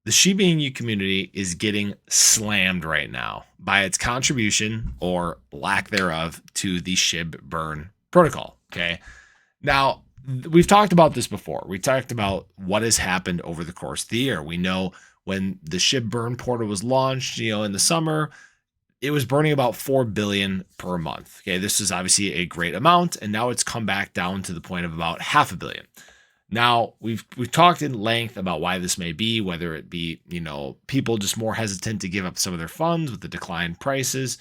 The Shiba Inu community is getting slammed right now by its contribution or lack thereof to the SHIB burn protocol. Okay. Now, we've talked about this before. We talked about what has happened over the course of the year. We know when the SHIB burn portal was launched, in the summer, it was burning about 4 billion per month. Okay. This is obviously a great amount. And now it's come back down to the point of about half a billion. Now, we've talked in length about why this may be, whether it be, people just more hesitant to give up some of their funds with the declined prices.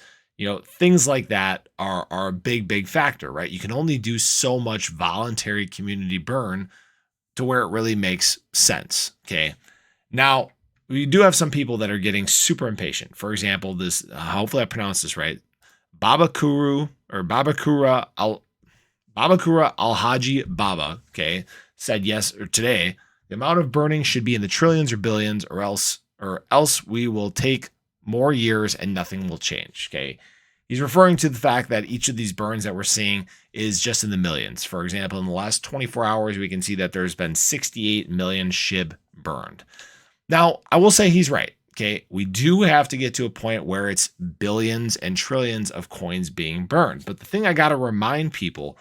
Things like that are a big factor, right? You can only do so much voluntary community burn to where it really makes sense. Okay. Now, we do have some people that are getting super impatient. For example, this, hopefully I pronounced this right, Babakura Alhaji Baba, okay, said yes or today, the amount of burning should be in the trillions or billions, or else we will take more years and nothing will change. Okay. He's referring to the fact that each of these burns that we're seeing is just in the millions. For example, in the last 24 hours, we can see that there's been 68 million SHIB burned. Now, I will say he's right. Okay. We do have to get to a point where it's billions and trillions of coins being burned. But the thing I got to remind people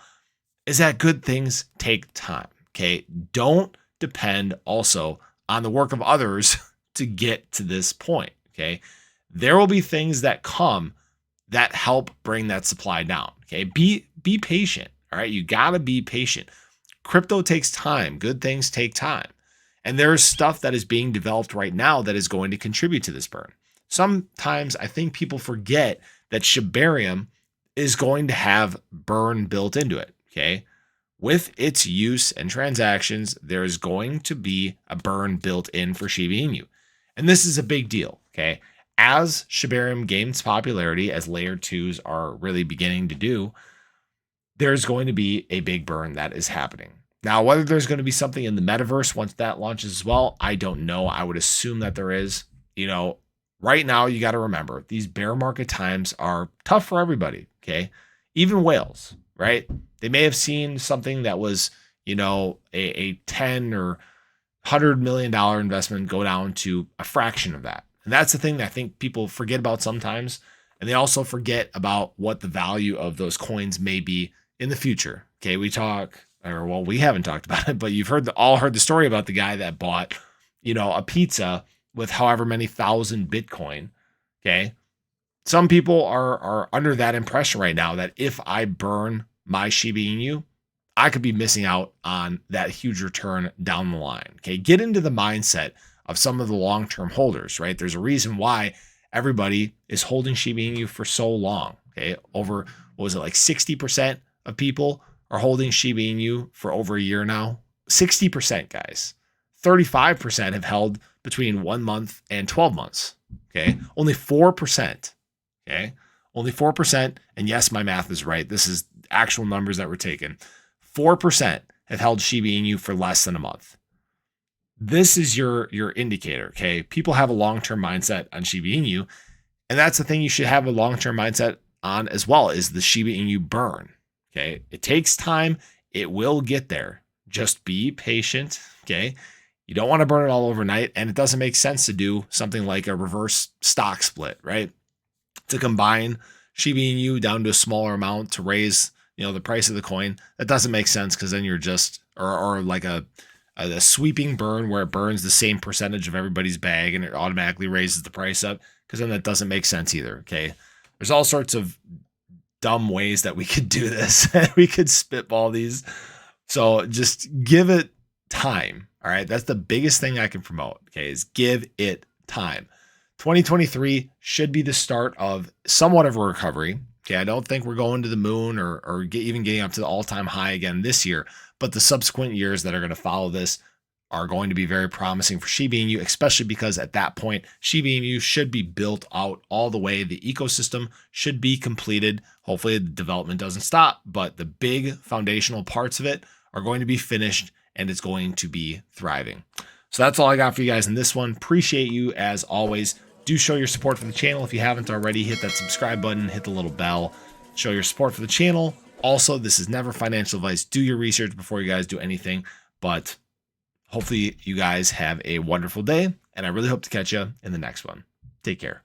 is that good things take time. Okay. Don't depend also on the work of others to get to this point. Okay. There will be things that come that help bring that supply down. Okay. Be patient. All right. You got to be patient. Crypto takes time. Good things take time. And there's stuff that is being developed right now that is going to contribute to this burn. Sometimes I think people forget that shibarium is going to have burn built into it. Okay. With its use and transactions, there is going to be a burn built in for Shiba Inu. And this is a big deal. Okay. As shibarium gains popularity, as layer 2s are really beginning to do, there's going to be a big burn that is happening. Now, whether there's going to be something in the metaverse once that launches as well, I don't know. I would assume that there is. Right now, you got to remember, these bear market times are tough for everybody, okay? Even whales, right? They may have seen something that was, a 10 or $100 million investment go down to a fraction of that. And that's the thing that I think people forget about sometimes. And they also forget about what the value of those coins may be in the future. Okay, we haven't talked about it, but you've all heard the story about the guy that bought, a pizza with however many thousand Bitcoin. Okay. Some people are under that impression right now that if I burn my Shiba Inu, I could be missing out on that huge return down the line. Okay. Get into the mindset of some of the long-term holders, right? There's a reason why everybody is holding Shiba Inu for so long. Okay. Over, 60% of people are holding Shiba Inu for over a year now. 60%, guys. 35% have held between 1 month and 12 months. Okay. Only 4%. Okay. Only 4%. And yes, my math is right. This is actual numbers that were taken. 4% have held Shiba Inu for less than a month. This is your indicator. Okay. People have a long-term mindset on Shiba Inu. And that's the thing you should have a long-term mindset on as well, is the Shiba Inu burn. Okay. It takes time. It will get there. Just be patient. Okay. You don't want to burn it all overnight. And it doesn't make sense to do something like a reverse stock split, right? To combine Shiba Inu down to a smaller amount to raise, the price of the coin. That doesn't make sense, because then you're just, or like a sweeping burn where it burns the same percentage of everybody's bag and it automatically raises the price up, because then that doesn't make sense either. Okay. There's all sorts of dumb ways that we could do this. We could spitball these. So just give it time. All right. That's the biggest thing I can promote. Okay. Is give it time. 2023 should be the start of somewhat of a recovery. Okay. I don't think we're going to the moon or even getting up to the all-time high again this year, but the subsequent years that are going to follow this are going to be very promising for Shiba Inu, especially because at that point, Shiba Inu should be built out all the way. The ecosystem should be completed. Hopefully the development doesn't stop, but the big foundational parts of it are going to be finished and it's going to be thriving. So that's all I got for you guys in this one. Appreciate you as always. Do show your support for the channel. If you haven't already, hit that subscribe button, hit the little bell, show your support for the channel. Also, this is never financial advice. Do your research before you guys do anything, but hopefully you guys have a wonderful day. and I really hope to catch you in the next one. Take care.